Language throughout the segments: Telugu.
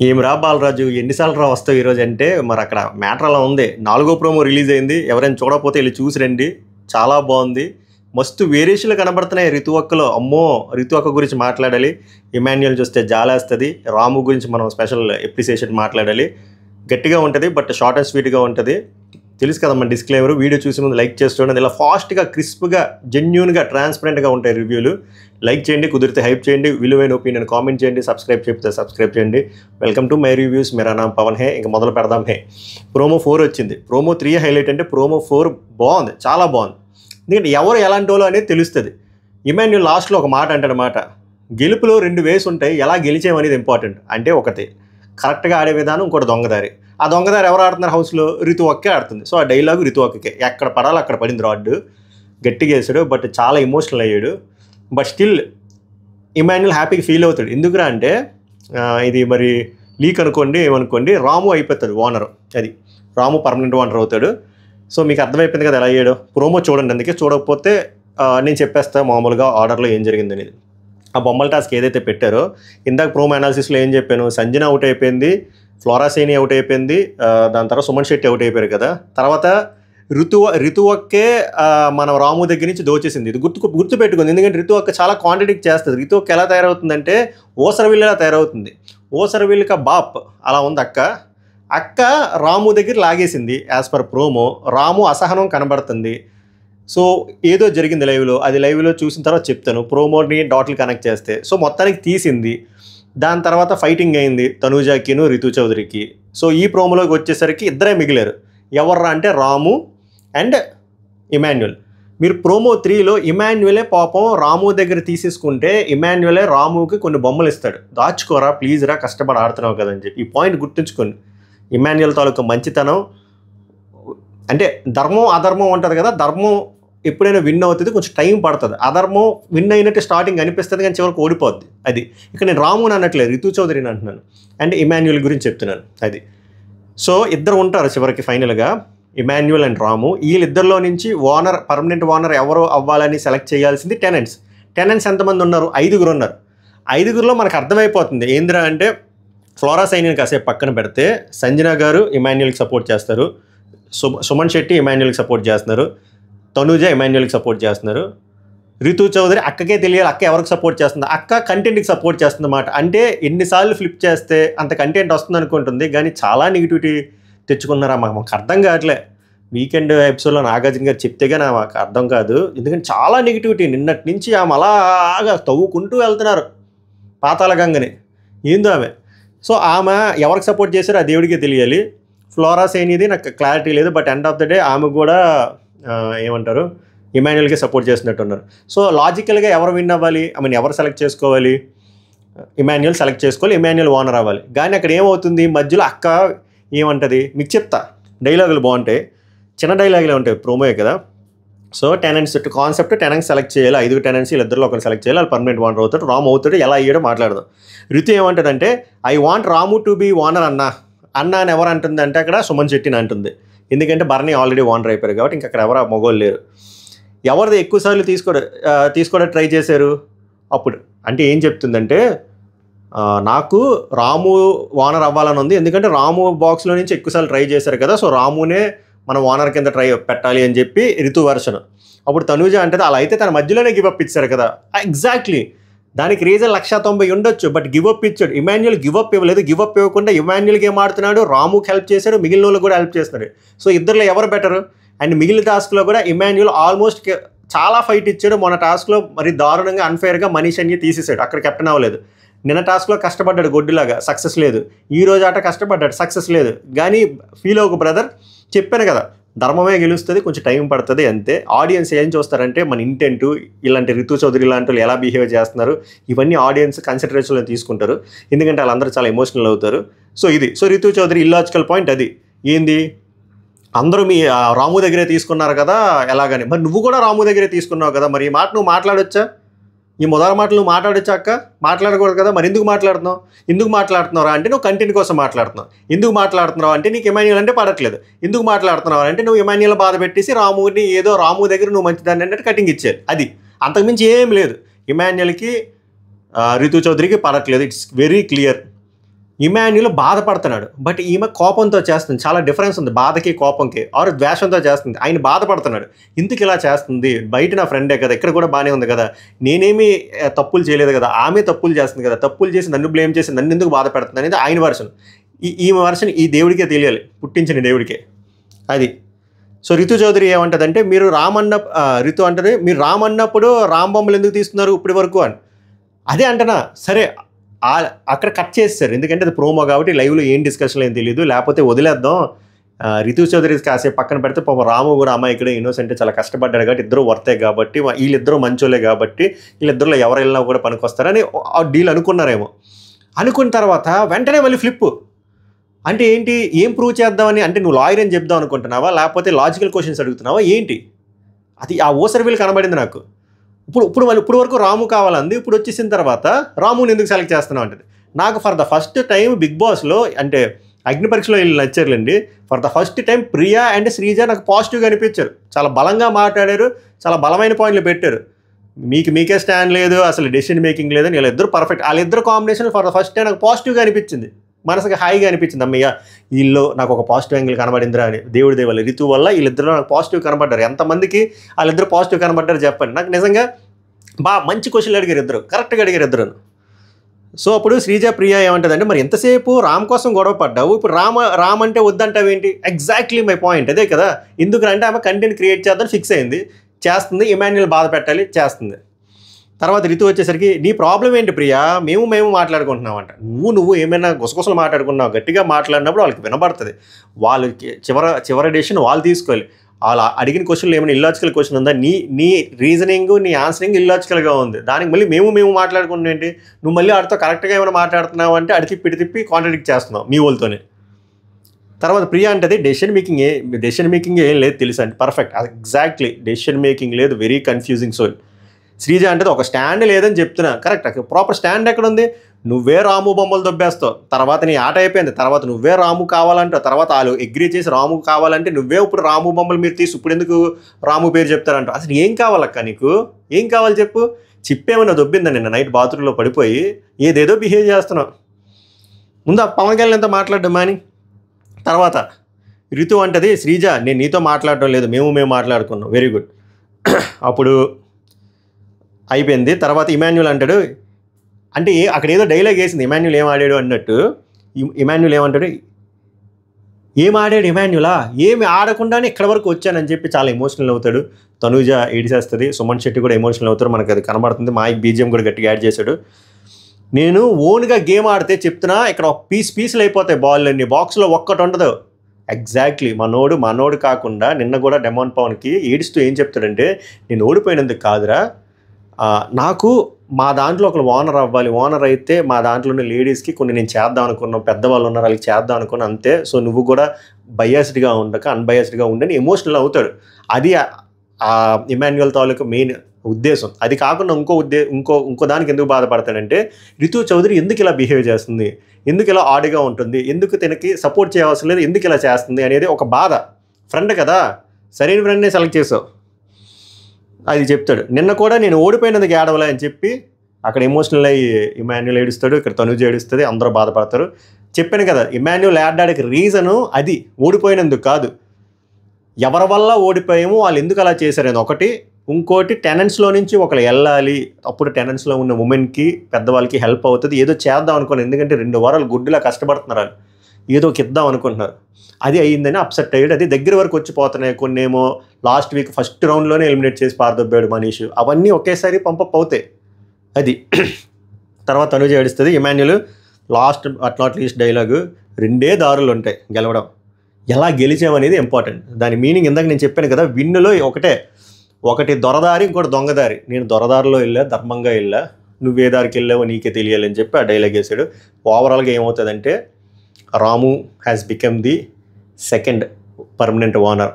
ఏమి రా బాలరాజు ఎన్నిసార్లు రా వస్తావు ఈరోజు అంటే మరి అక్కడ మ్యాటర్ అలా ఉంది. 4వ ప్రోమో రిలీజ్ అయింది. ఎవరైనా చూడకపోతే వెళ్ళి చూసి రండి. చాలా బాగుంది. మస్తు వేరియేషన్లు కనబడుతున్నాయి రితువక్కలో. అమ్మో, రితువక్క గురించి మాట్లాడాలి. ఇమాన్యుయల్ చూస్తే జాలేస్తుంది. రాము గురించి మనం స్పెషల్ ఎప్రిసియేషన్ మాట్లాడాలి. గట్టిగా ఉంటుంది, బట్ షార్ట్ అండ్ స్వీట్గా ఉంటుంది. తెలుసు కదా మన డిస్క్లైమర్. వీడియో చూసి ముందు లైక్ చేస్తుండదు. ఇలా ఫాస్ట్గా, క్రిస్ప్గా, జెన్యూన్గా, ట్రాన్స్పరెంట్గా ఉంటాయి రివ్యూలు. లైక్ చేయండి, కుదిరితే హైప్ చేయండి, విలువైన ఒపీనియన్ కామెంట్ చేయండి, సబ్స్క్రైబ్ చెప్తే సబ్స్క్రైబ్ చేయండి. Welcome to my reviews. మేరా నామ్ పవన్ హే. ఇంకా మొదలు పెడదాం. హే, ప్రోమో 4 వచ్చింది. ప్రోమో 3 హైలైట్ అంటే ప్రోమో 4 బాగుంది, చాలా బాగుంది. ఎందుకంటే ఎవరు ఎలాంటి వాళ్ళు అనేది తెలుస్తుంది. ఇమాన్యుయల్ లాస్ట్లో ఒక మాట అంటాడనమాట, గెలుపులో 2 వేస్ ఉంటాయి, ఎలా గెలిచేమనేది ఇంపార్టెంట్. అంటే ఒకటి కరెక్ట్గా ఆడే విధానం, ఇంకోటి దొంగదారి. ఆ దొంగదారి ఎవరు ఆడుతున్నారు హౌస్లో? రితువక్కే ఆడుతుంది. సో ఆ డైలాగు రితువక్కకే. ఎక్కడ పడాలో అక్కడ పడింది రాడ్. గట్టిగా వేసాడు, బట్ చాలా ఎమోషనల్ అయ్యాడు. బట్ స్టిల్ ఇమాన్యుయల్ హ్యాపీగా ఫీల్ అవుతాడు. ఎందుకురా అంటే ఇది మరి లీక్ అనుకోండి, ఏమనుకోండి, రాము అయిపోతాడు ఓనరు. అది రాము పర్మనెంట్ ఓనర్ అవుతాడు. సో మీకు అర్థమైపోయింది కదా ఎలా అయ్యాడు. ప్రోమో చూడండి, అందుకే చూడకపోతే నేను చెప్పేస్తాను మామూలుగా ఆర్డర్లో ఏం జరిగింది అనేది. ఆ బొమ్మల టాస్క్ ఏదైతే పెట్టారో, ఇందాక ప్రోమో అనాలిసిస్లో ఏం చెప్పాను, సంజన అవుట్ అయిపోయింది, ఫ్లోరా సైని అవుట్ అయిపోయింది, దాని తర్వాత సుమన్ శెట్టి అవుట్ అయిపోయారు కదా. తర్వాత రితువక్కే మన రాము దగ్గర నుంచి దోచేసింది. ఇది గుర్తుపెట్టుకుంది. ఎందుకంటే రితువక్క చాలా కాంట్రడిక్ట్ చేస్తుంది. రితువక్క ఎలా తయారవుతుందంటే ఓసరవిల్లా తయారవుతుంది. ఓసరవిల్లిక బాప్ అలా ఉంది అక్క రాము దగ్గర లాగేసింది. యాజ్ పర్ ప్రోమో రాము అసహనం కనబడుతుంది. సో ఏదో జరిగింది లైవ్లో, అది లైవ్లో చూసిన తర్వాత చెప్తాను. ప్రోమోని డాట్లు కనెక్ట్ చేస్తే సో మొత్తానికి తీసింది. దాని తర్వాత ఫైటింగ్ అయింది తనూజాకిను రితు చౌదరికి. సో ఈ ప్రోమోలోకి వచ్చేసరికి ఇద్దరే మిగిలారు. ఎవర్రా అంటే రాము అండ్ ఇమాన్యుయల్. మీరు ప్రోమో 3లో ఇమాన్యుయలే పాపం రాము దగ్గర తీసేసుకుంటే ఇమాన్యుయలే రాముకి కొన్ని బొమ్మలు ఇస్తాడు. దాచుకోరా ప్లీజ్ రా, కష్టపడి ఆడుతున్నావు కదని చెప్పి. ఈ పాయింట్ గుర్తుంచుకోండి. ఇమాన్యుయల్ తాలూకా మంచితనం అంటే ధర్మం అధర్మం ఉంటుంది కదా. ధర్మం ఎప్పుడైనా విన్ అవుతుంది, కొంచెం టైం పడుతుంది. అధర్మం విన్ అయినట్టు స్టార్టింగ్ అనిపిస్తుంది, కానీ చివరికి ఓడిపోద్ది. అది ఇక్కడ నేను రాముని అనట్లేదు, రితు చౌదరిని అంటున్నాను. అండ్ ఇమాన్యుయల్ గురించి చెప్తున్నాను. అది సో ఇద్దరు ఉంటారు చివరికి ఫైనల్గా, ఇమాన్యుయల్ అండ్ రాము. వీళ్ళిద్దరిలో నుంచి ఓనర్, పర్మనెంట్ ఓనర్ ఎవరు అవ్వాలని సెలెక్ట్ చేయాల్సింది టెనెంట్స్ ఎంతమంది ఉన్నారు? 5 ఉన్నారు. 5లో మనకు అర్థమైపోతుంది ఏంద్రా అంటే, ఫ్లోరా సైనిని కాసేపు పక్కన పెడితే సంజన గారు ఇమాన్యుయల్కి సపోర్ట్ చేస్తారు, సుమన్ శెట్టి ఇమాన్యుయల్కి సపోర్ట్ చేస్తున్నారు, తనూజ ఇమాన్యుయల్కి సపోర్ట్ చేస్తున్నారు, రితు చౌదరి అక్కకే తెలియాలి అక్క ఎవరికి సపోర్ట్ చేస్తుంది, అక్క కంటెంట్కి సపోర్ట్ చేస్తుంది అన్నమాట. అంటే ఎన్నిసార్లు ఫ్లిప్ చేస్తే అంత కంటెంట్ వస్తుంది అనుకుంటుంది, కానీ చాలా నెగిటివిటీ తెచ్చుకున్నారా మాకు అర్థం కావట్లే. వీకెండ్ ఎపిసోడ్లో నాగార్జున గారు చెప్తేగా నాకు అర్థం కాదు. ఎందుకంటే చాలా నెగిటివిటీ నిన్నటి నుంచి ఆమె అలాగా తవ్వుకుంటూ వెళ్తున్నారు పాతాళ గంగని. ఏందో ఆమె. సో ఆమె ఎవరికి సపోర్ట్ చేశారో ఆ దేవుడికే తెలియాలి. ఫ్లోరా సైనిది నాకు క్లారిటీ లేదు, but end of the day ఆమె కూడా ఏమంటారు ఇమాన్యుయల్కి సపోర్ట్ చేసినట్టున్నారు. సో లాజికల్గా ఎవరు విన్ అవ్వాలి, ఎవరు సెలెక్ట్ చేసుకోవాలి? ఇమాన్యుయల్ సెలెక్ట్ చేసుకోవాలి, ఇమాన్యుయల్ ఓనర్ అవ్వాలి. కానీ అక్కడ ఏమవుతుంది మధ్యలో అక్క ఏమంటుంది మీకు చెప్తా. డైలాగులు బాగుంటాయి, చిన్న డైలాగులే ఉంటాయి, ప్రోమోయే కదా. So tenants concept, tenants select చేయాలి. 5 టెనెంట్స్, వీళ్ళిద్దరిలో ఒకరు సెలెక్ట్ చేయాలి. వాళ్ళు పర్మనెంట్ ఓనర్ అవుతాడు. రాము అవుతాడు. ఎలా అయ్యాడో మాట్లాడదాం. రితు ఏమంటుందంటే, I want Ramu to be owner అన్న అని ఎవరు అంటుంది అంటే అక్కడ సుమన్ శెట్టిని అంటుంది. ఎందుకంటే భరణి ఆల్రెడీ ఓనర్ అయిపోయారు కాబట్టి ఇంకా అక్కడ ఎవరు మగోళ్ళు లేరు. ఎవరిది ఎక్కువసార్లు తీసుకోవడం ట్రై చేశారు అప్పుడు అంటే ఏం చెప్తుందంటే, నాకు రాము ఓనర్ అవ్వాలని ఉంది, ఎందుకంటే రాము బాక్స్లో నుంచి ఎక్కువసార్లు ట్రై చేశారు కదా, సో రామునే మనం ఓనర్ కింద పెట్టాలి అని చెప్పి రితు వర్షన్. అప్పుడు తనూజ అంటే అలా అయితే తన మధ్యలోనే గివప్ ఇచ్చారు కదా. ఎగ్జాక్ట్లీ దానికి రీజన్ 190 ఉండొచ్చు, బట్ గివప్ ఇచ్చాడు. ఇమాన్యుయల్ గివప్ ఇవ్వలేదు. గివప్ ఇవ్వకుండా ఇమాన్యుయల్కి ఏం ఆడుతున్నాడు, రాముకి హెల్ప్ చేశాడు, మిగిలిన వాళ్ళు కూడా హెల్ప్ చేస్తున్నాడు. సో ఇద్దరిలో ఎవరు బెటరు? అండ్ మిగిలిన టాస్క్లో కూడా ఇమాన్యుయల్ ఆల్మోస్ట్ చాలా ఫైట్ ఇచ్చాడు. మొన్న టాస్క్లో మరి దారుణంగా అన్ఫేర్గా మనీష్ తీసేశాడు, అక్కడ కెప్టెన్ అవ్వలేదు. నిన్న టాస్క్లో కష్టపడ్డాడు గొడ్డులాగా, సక్సెస్ లేదు. ఈ రోజు ఆట కష్టపడ్డాడు, సక్సెస్ లేదు. కానీ ఫీల్ అవ్వకు బ్రదర్, చెప్పాను కదా ధర్మమే గెలుస్తుంది, కొంచెం టైం పడుతుంది అంతే. ఆడియన్స్ ఏం చూస్తారంటే మన ఇంటెంట్, ఇలాంటి రితు చౌదరి లాంటి వాళ్ళు ఎలా బిహేవ్ చేస్తున్నారు, ఇవన్నీ ఆడియన్స్ కన్సిడరేషన్లో తీసుకుంటారు. ఎందుకంటే వాళ్ళందరూ చాలా ఎమోషనల్ అవుతారు. సో ఇది రితు చౌదరి ఇల్లాజికల్ పాయింట్. అది ఏంది, అందరూ మీ రాము దగ్గరే తీసుకున్నారు కదా ఎలాగని, మరి నువ్వు కూడా రాము దగ్గరే తీసుకున్నావు కదా, మరి ఈ మాట నువ్వు మాట్లాడొచ్చా? ఈ మొదల మాటలు నువ్వు మాట్లాడొచ్చా అక్క? మాట్లాడకూడదు కదా. మరి ఎందుకు మాట్లాడుతున్నావు అంటే నువ్వు కంటెంట్ కోసం మాట్లాడుతున్నావు. ఎందుకు మాట్లాడుతున్నావు అంటే నీకు ఇమాన్యుయల్ అంటే పడట్లేదు. ఎందుకు మాట్లాడుతున్నావు అంటే నువ్వు ఇమాన్యుయల్ బాధ పెట్టేసి రాముని ఏదో రాము దగ్గర నువ్వు మంచిదాన్ని అన్నట్టు కటింగ్ ఇచ్చారు. అది అంతకుమించి ఏం లేదు. ఇమాన్యుయల్కి రితు చౌదరికి పడట్లేదు. It's very clear. ఇమాన్యుల్ బాధపడుతున్నాడు, బట్ ఈమె కోపంతో చేస్తుంది. చాలా డిఫరెన్స్ ఉంది బాధకి కోపంకి, ఆరు ద్వేషంతో చేస్తుంది. ఆయన బాధపడుతున్నాడు, ఎందుకు ఇలా చేస్తుంది, బయట నా ఫ్రెండే కదా, ఇక్కడ కూడా బాగానే ఉంది కదా, నేనేమి తప్పులు చేయలేదు కదా, ఆమె తప్పులు చేస్తుంది కదా, తప్పులు చేసి నన్ను బ్లేమ్ చేసి నన్ను ఎందుకు బాధ పెడుతుంది అనేది ఆయన వర్షన్. ఈమె వర్షన్ ఈ దేవుడికే తెలియాలి, పుట్టించిన దేవుడికే. అది సో రితు చౌదరి ఏమంటుందంటే, మీరు రితు అంటది, మీరు రామ్ అన్నప్పుడు రామ్ బొమ్మలు ఎందుకు తీస్తున్నారు ఇప్పటి వరకు అని. అదే అంటనా, సరే అక్కడ కట్ చేస్తారు, ఎందుకంటే అది ప్రోమో కాబట్టి లైవ్లో ఏం డిస్కషన్ ఏం తెలియదు, లేకపోతే వదిలేద్దాం, రితు చౌదరి కాసేపు పక్కన పెడితే పాప రాము కూడా అమ్మాయికి ఇన్నోసెంట్ చాలా కష్టపడ్డాడు కాబట్టి ఇద్దరు వర్తే కాబట్టి వీళ్ళిద్దరూ మంచోలే కాబట్టి వీళ్ళిద్దరిలో ఎవరు వెళ్ళినా కూడా పనికొస్తారని ఆ డీల్ అనుకున్నారేమో. అనుకున్న తర్వాత వెంటనే మళ్ళీ ఫ్లిప్. అంటే ఏంటి, ఏం ప్రూవ్ చేద్దామని, అంటే నువ్వు లాయర్ అని చెప్దాం అనుకుంటున్నావా, లేకపోతే లాజికల్ క్వశ్చన్స్ అడుగుతున్నావా ఏంటి, అది ఆ ఓసర్ వీలు కనబడింది నాకు. ఇప్పుడు వరకు రాము కావాలంది, ఇప్పుడు వచ్చేసిన తర్వాత రాముని ఎందుకు సెలెక్ట్ చేస్తున్నావు అంటది. నాకు for the first time Bigg బాస్లో, అంటే అగ్ని పరీక్షలో వీళ్ళు నచ్చారులేండి, for the first time Priya and Sreeja నాకు పాజిటివ్గా అనిపించారు. చాలా బలంగా మాట్లాడారు, చాలా బలమైన పాయింట్లు పెట్టారు. మీకే స్టాండ్ లేదు, అసలు డెసిషన్ మేకింగ్ లేదని వీళ్ళిద్దరు పర్ఫెక్ట్. వాళ్ళిద్దరు combination for the first time నాకు పాజిటివ్గా అనిపించింది, మనసుకి హాయిగా అనిపించింది. అమ్మయ్య వీళ్ళు నాకు ఒక పాజిటివ్ యాంగిల్ కనబడిందిరా అని. దేవుడి దేవాల రితు వల్ల వీళ్ళిద్దరు నాకు పాజిటివ్ కనబడ్డారు. ఎంతమందికి వాళ్ళిద్దరు పాజిటివ్ కనబడ్డారు చెప్పండి నాకు. నిజంగా మంచి క్వశ్చన్లు అడిగారు ఇద్దరు, కరెక్ట్గా అడిగారు ఇద్దరు. సో అప్పుడు శ్రీజ ప్రియా ఏమంటుందంటే, మరి ఎంతసేపు రామ్ కోసం గొడవ పడ్డావు, ఇప్పుడు రామ్ అంటే వద్దంటావు ఏంటి. ఎగ్జాక్ట్లీ మై పాయింట్ అదే కదా. ఎందుకంటే ఆమె కంటెంట్ క్రియేట్ చేద్దాం ఫిక్స్ అయింది, చేస్తుంది. ఇమాన్యుల్ బాధ పెట్టాలి, చేస్తుంది. తర్వాత రితు వచ్చేసరికి, నీ ప్రాబ్లం ఏంటి ప్రియా, మేము మాట్లాడుకుంటున్నామంట. నువ్వు ఏమైనా గుసగుసలు మాట్లాడుకున్నావు, గట్టిగా మాట్లాడినప్పుడు వాళ్ళకి వినబడుతుంది. వాళ్ళకి చివరి డెసిషన్ వాళ్ళు తీసుకోవాలి. వాళ్ళు అడిగిన క్వశ్చన్లు ఏమైనా ఇల్లాజికల్ క్వశ్చన్ ఉందా, నీ రీజనింగ్ నీ ఆన్సరింగ్ ఇల్లాజికల్గా ఉంది, దానికి మళ్ళీ మేము మాట్లాడుకున్నాం ఏంటి, నువ్వు మళ్ళీ వాడితో కరెక్ట్గా ఏమైనా మాట్లాడుతున్నావు అంటే అడి తిప్పి కాంట్రాడిక్ట్ చేస్తున్నావు మీ వాళ్ళతోనే. తర్వాత ప్రియా అంటది, డెసిషన్ మేకింగ్ ఏం లేదు తెలుసు అంటే. పర్ఫెక్ట్, ఎగ్జాక్ట్లీ డెసిషన్ మేకింగ్ లేదు, వెరీ కన్ఫ్యూజింగ్ సోల్. శ్రీజ అంటే ఒక స్టాండ్ లేదని చెప్తున్నా, కరెక్ట్. ప్రాపర్ స్టాండ్ ఎక్కడ ఉంది, నువ్వే రాము బొమ్మలు దొబ్బేస్తావు, తర్వాత నీ ఆట అయిపోయింది, తర్వాత నువ్వే రాము కావాలంటావు, తర్వాత వాళ్ళు అగ్రీ చేసి రాము కావాలంటే నువ్వే ఇప్పుడు రాము బొమ్మలు మీరు తీసి ఇప్పుడు ఎందుకు రాము పేరు చెప్తారంటావు. అసలు ఏం కావాలక్క నీకు, ఏం కావాలి చెప్పు. చిప్పేమన్నా దొబ్బిందని నిన్న నైట్ బాత్రూంలో పడిపోయి ఏదేదో బిహేవ్ చేస్తున్నావు. ముందు ఆ పవన్ కళ్యాణ్తో మాట్లాడడం మాని. తర్వాత రితు అంటది, శ్రీజ నేను నీతో మాట్లాడటం లేదు, మేము మాట్లాడుకున్నాం, వెరీ గుడ్. అప్పుడు అయిపోయింది. తర్వాత ఇమాన్యుల్ అంటాడు, అంటే అక్కడ ఏదో డైలాగ్ వేసింది, ఇమాన్యుల్ ఏం ఆడాడు అన్నట్టు. ఇమాన్యుల్ ఏమంటాడు, ఏం ఆడాడు ఇమాన్యులా, ఏమి ఆడకుండానే ఇక్కడ వరకు వచ్చానని చెప్పి చాలా ఎమోషనల్ అవుతాడు. తనూజ ఏడిసేస్తుంది, సుమన్ శెట్టి కూడా ఎమోషనల్ అవుతారు, మనకు అది కనబడుతుంది. మా బీజిఎం కూడా గట్టిగా యాడ్ చేశాడు. నేను ఓన్గా గేమ్ ఆడితే చెప్తున్నా, ఇక్కడ పీసులు అయిపోతాయి బాల్ అన్ని, బాక్స్లో ఒక్కటి ఉండదు. ఎగ్జాక్ట్లీ మనోడు కాకుండా నిన్న కూడా డెమాన్ పవన్కి ఏడుస్తూ ఏం చెప్తాడంటే, నేను ఓడిపోయినందుకు కాదురా, నాకు మా దాంట్లో ఒకరు ఓనర్ అవ్వాలి, ఓనర్ అయితే మా దాంట్లో ఉన్న లేడీస్కి కొన్ని నేను చేద్దాం అనుకున్నాం, పెద్దవాళ్ళు ఉన్నారు వాళ్ళకి చేద్దాం అనుకున్నా, అంతే. సో నువ్వు కూడా బయాస్డ్గా ఉండక అన్బయాస్డ్గా ఉండని ఎమోషనల్ అవుతాడు. అది ఇమాన్యుల్ తాలూకు మెయిన్ ఉద్దేశం. అది కాకుండా ఇంకో దానికి ఎందుకు బాధపడతాడంటే, రితు చౌదరి ఎందుకు ఇలా బిహేవ్ చేస్తుంది, ఎందుకు ఇలా ఆడిగా ఉంటుంది, ఎందుకు తనకి సపోర్ట్ చేయవలసిన లేదు, ఎందుకు ఇలా చేస్తుంది అనేది ఒక బాధ. ఫ్రెండ్ కదా, సరైన ఫ్రెండ్నే సెలెక్ట్ చేసావు, అది చెప్తాడు. నిన్న కూడా నేను ఓడిపోయినందుకు ఏడవలే అని చెప్పి అక్కడ ఎమోషనల్ అయ్యి ఇమాన్యుల్ ఏడుస్తాడు, ఇక్కడ తనుజ ఏడుస్తుంది, అందరూ బాధపడతారు. చెప్పాను కదా, ఇమాన్యుల్ యాడ్డానికి రీజను అది ఓడిపోయినందుకు కాదు, ఎవరి వల్ల ఓడిపోయామో వాళ్ళు ఎందుకు అలా చేశారని ఒకటి. ఇంకోటి టెనెంట్స్లో నుంచి ఒకరు వెళ్ళాలి, అప్పుడు టెనెంట్స్లో ఉన్న ఉమెన్కి పెద్దవాళ్ళకి హెల్ప్ అవుతుంది, ఏదో చేద్దాం అనుకున్నాను. ఎందుకంటే 2 వారాలు గుడ్డులా కష్టపడుతున్నారు వాళ్ళు, ఏదో ఒక ఇద్దాం అనుకుంటున్నారు. అది అయ్యిందని అప్సెట్ అయ్యాడు. అది దగ్గర వరకు వచ్చిపోతున్నాయి. కొన్ని ఏమో లాస్ట్ వీక్ ఫస్ట్ రౌండ్లోనే ఎలిమినేట్ చేసి పారదొబ్బాడు మనీష్. అవన్నీ ఒకేసారి పంపప్ అవుతాయి. అది తర్వాత తనుజ ఏడుస్తుంది. Emmanuel last at not least dialogue, 2 దారులు ఉంటాయి గెలవడం, ఎలా గెలిచామనేది ఇంపార్టెంట్. దాని మీనింగ్ ఇందాక నేను చెప్పాను కదా, విన్నులో ఒకటి దొరదారి, ఇంకోటి దొంగదారి. నేను దొరదారిలో వెళ్ళా, ధర్మంగా వెళ్ళా, నువ్వే దారికి వెళ్ళావో నీకే తెలియాలని చెప్పి ఆ డైలాగ్ వేసాడు. ఓవరాల్గా ఏమవుతుందంటే, Ramu has become the second permanent owner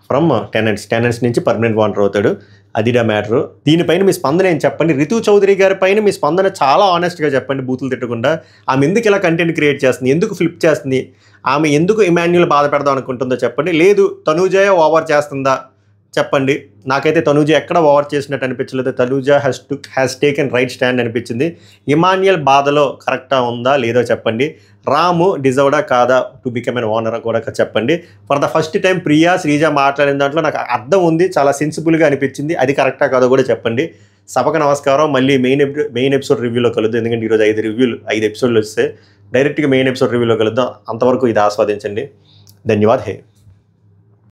from tenants నుంచి పర్మనెంట్ ఓనర్ అవుతాడు. అదిడా మ్యాటరు. దీనిపైన మీ స్పందన ఏం చెప్పండి. రితు చౌదరి గారి పైన మీ స్పందన చాలా ఆనెస్ట్గా చెప్పండి, బూతులు తిట్టకుండా. ఆమె ఎందుకు ఇలా కంటెంట్ క్రియేట్ చేస్తుంది, ఎందుకు ఫ్లిప్ చేస్తుంది, ఆమె ఎందుకు ఇమాన్యుల్ బాధ పెడదాం అనుకుంటుందో చెప్పండి. లేదు తనూజయ ఓవర్ చేస్తుందా, చెప్పండి. నాకైతే తనూజ ఎక్కడ ఓవర్ చేసినట్టు అనిపించలేదు. Tanuja has taken right stand అనిపించింది. ఇమాన్యుయల్ బాధలో కరెక్టా ఉందా లేదో చెప్పండి. రాము డిజర్వ్డా కాదా టు బికమ్ ఎన్ ఓనర్ కూడా చెప్పండి. For the first time Priya Sreeja మాట్లాడిన దాంట్లో నాకు అర్థం ఉంది, చాలా సెన్సిబుల్గా అనిపించింది. అది కరెక్టా కాదో కూడా చెప్పండి. సభకు నమస్కారం. మళ్ళీ మెయిన్ ఎపిసోడ్ రివ్యూలో కలుద్దాం. ఎందుకంటే ఈరోజు 5 ఎపిసోడ్లు వస్తే డైరెక్ట్గా మెయిన్ ఎపిసోడ్ రివ్యూలో కలుద్దాం. అంతవరకు ఇది ఆస్వాదించండి. ధన్యవాద్. హే.